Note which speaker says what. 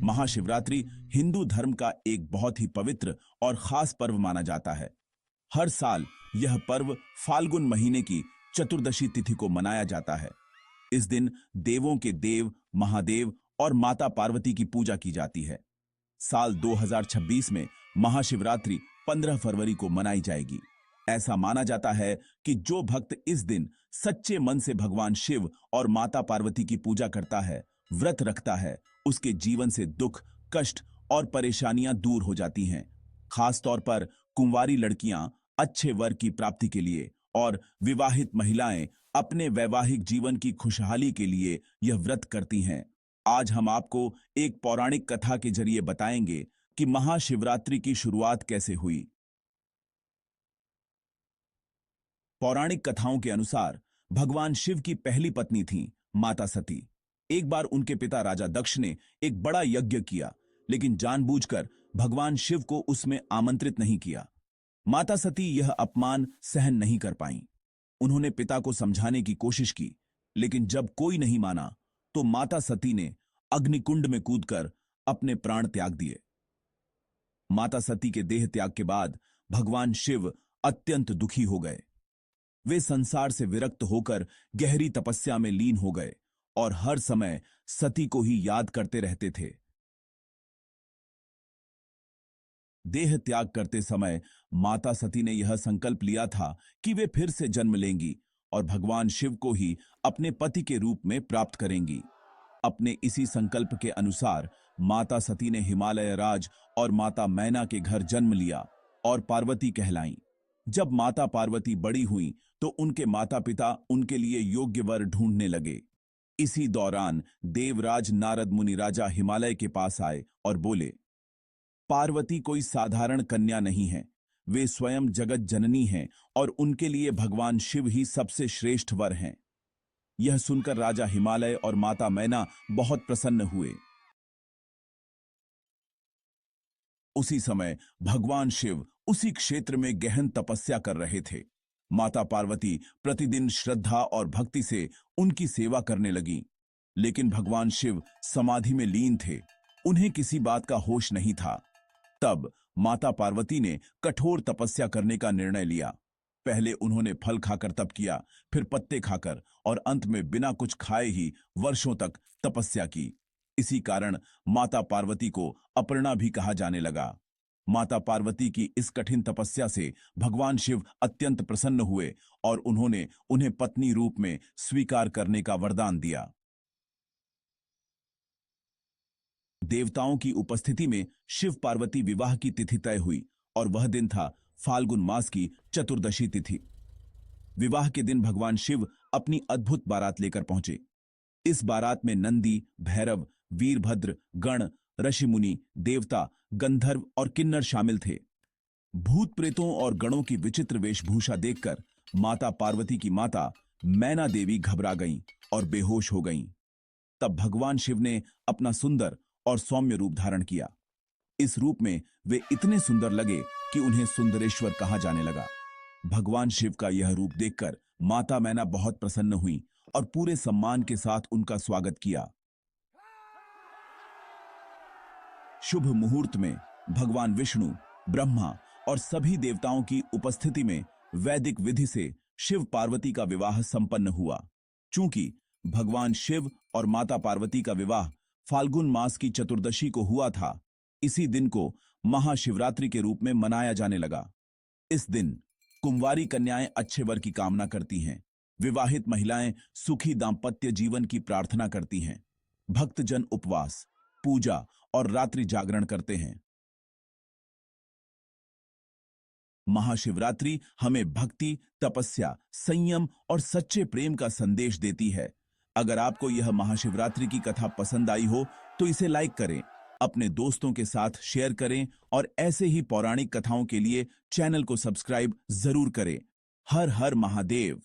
Speaker 1: महाशिवरात्रि हिंदू धर्म का एक बहुत ही पवित्र और खास पर्व माना जाता है। हर साल यह पर्व फाल्गुन महीने की चतुर्दशी तिथि को मनाया जाता है। इस दिन देवों के देव महादेव और माता पार्वती की पूजा की जाती है। साल 2026 में महाशिवरात्रि 15 फरवरी को मनाई जाएगी। ऐसा माना जाता है कि जो भक्त इस दिन सच्चे मन से भगवान शिव और माता पार्वती की पूजा करता है, व्रत रखता है, उसके जीवन से दुख, कष्ट और परेशानियां दूर हो जाती हैं। खास तौर पर कुंवारी लड़कियां अच्छे वर की प्राप्ति के लिए और विवाहित महिलाएं अपने वैवाहिक जीवन की खुशहाली के लिए यह व्रत करती हैं। आज हम आपको एक पौराणिक कथा के जरिए बताएंगे कि महाशिवरात्रि की शुरुआत कैसे हुई। पौराणिक कथाओं के अनुसार भगवान शिव की पहली पत्नी थी माता सती। एक बार उनके पिता राजा दक्ष ने एक बड़ा यज्ञ किया, लेकिन जानबूझकर भगवान शिव को उसमें आमंत्रित नहीं किया। माता सती यह अपमान सहन नहीं कर पाईं। उन्होंने पिता को समझाने की कोशिश की, लेकिन जब कोई नहीं माना तो माता सती ने अग्निकुंड में कूदकर अपने प्राण त्याग दिए। माता सती के देह त्याग के बाद भगवान शिव अत्यंत दुखी हो गए। वे संसार से विरक्त होकर गहरी तपस्या में लीन हो गए और हर समय सती को ही याद करते रहते थे। देह त्याग करते समय माता सती ने यह संकल्प लिया था कि वे फिर से जन्म लेंगी और भगवान शिव को ही अपने पति के रूप में प्राप्त करेंगी। अपने इसी संकल्प के अनुसार माता सती ने हिमालय राज और माता मैना के घर जन्म लिया और पार्वती कहलाईं। जब माता पार्वती बड़ी हुईं तो उनके माता पिता उनके लिए योग्य वर ढूंढने लगे। इसी दौरान देवराज नारद मुनि राजा हिमालय के पास आए और बोले, पार्वती कोई साधारण कन्या नहीं है, वे स्वयं जगत जननी हैं और उनके लिए भगवान शिव ही सबसे श्रेष्ठ वर हैं। यह सुनकर राजा हिमालय और माता मैना बहुत प्रसन्न हुए। उसी समय भगवान शिव उसी क्षेत्र में गहन तपस्या कर रहे थे। माता पार्वती प्रतिदिन श्रद्धा और भक्ति से उनकी सेवा करने लगीं, लेकिन भगवान शिव समाधि में लीन थे। उन्हें किसी बात का होश नहीं था। तब माता पार्वती ने कठोर तपस्या करने का निर्णय लिया। पहले उन्होंने फल खाकर तप किया, फिर पत्ते खाकर और अंत में बिना कुछ खाए ही वर्षों तक तपस्या की। इसी कारण माता पार्वती को अपर्णा भी कहा जाने लगा। माता पार्वती की इस कठिन तपस्या से भगवान शिव अत्यंत प्रसन्न हुए और उन्होंने उन्हें पत्नी रूप में स्वीकार करने का वरदान दिया। देवताओं की उपस्थिति में शिव पार्वती विवाह की तिथि तय हुई और वह दिन था फाल्गुन मास की चतुर्दशी तिथि। विवाह के दिन भगवान शिव अपनी अद्भुत बारात लेकर पहुंचे। इस बारात में नंदी, भैरव, वीरभद्र, गण, ऋषि मुनि, देवता, गंधर्व और किन्नर शामिल थे। भूत प्रेतों और गणों की विचित्र वेशभूषा देखकर माता पार्वती की माता मैना देवी घबरा गईं और बेहोश हो गईं। तब भगवान शिव ने अपना सुंदर और सौम्य रूप धारण किया। इस रूप में वे इतने सुंदर लगे कि उन्हें सुंदरेश्वर कहा जाने लगा। भगवान शिव का यह रूप देखकर माता मैना बहुत प्रसन्न हुई और पूरे सम्मान के साथ उनका स्वागत किया। शुभ मुहूर्त में भगवान विष्णु, ब्रह्मा और सभी देवताओं की उपस्थिति में वैदिक विधि से शिव पार्वती का विवाह संपन्न हुआ। चूंकि भगवान शिव और माता पार्वती का विवाह फाल्गुन मास की चतुर्दशी को हुआ था, इसी दिन को महाशिवरात्रि के रूप में मनाया जाने लगा। इस दिन कुंवारी कन्याएं अच्छे वर की कामना करती हैं। विवाहित महिलाएं सुखी दाम्पत्य जीवन की प्रार्थना करती हैं। भक्तजन उपवास, पूजा और रात्रि जागरण करते हैं। महाशिवरात्रि हमें भक्ति, तपस्या, संयम और सच्चे प्रेम का संदेश देती है। अगर आपको यह महाशिवरात्रि की कथा पसंद आई हो तो इसे लाइक करें, अपने दोस्तों के साथ शेयर करें और ऐसे ही पौराणिक कथाओं के लिए चैनल को सब्सक्राइब जरूर करें। हर हर महादेव।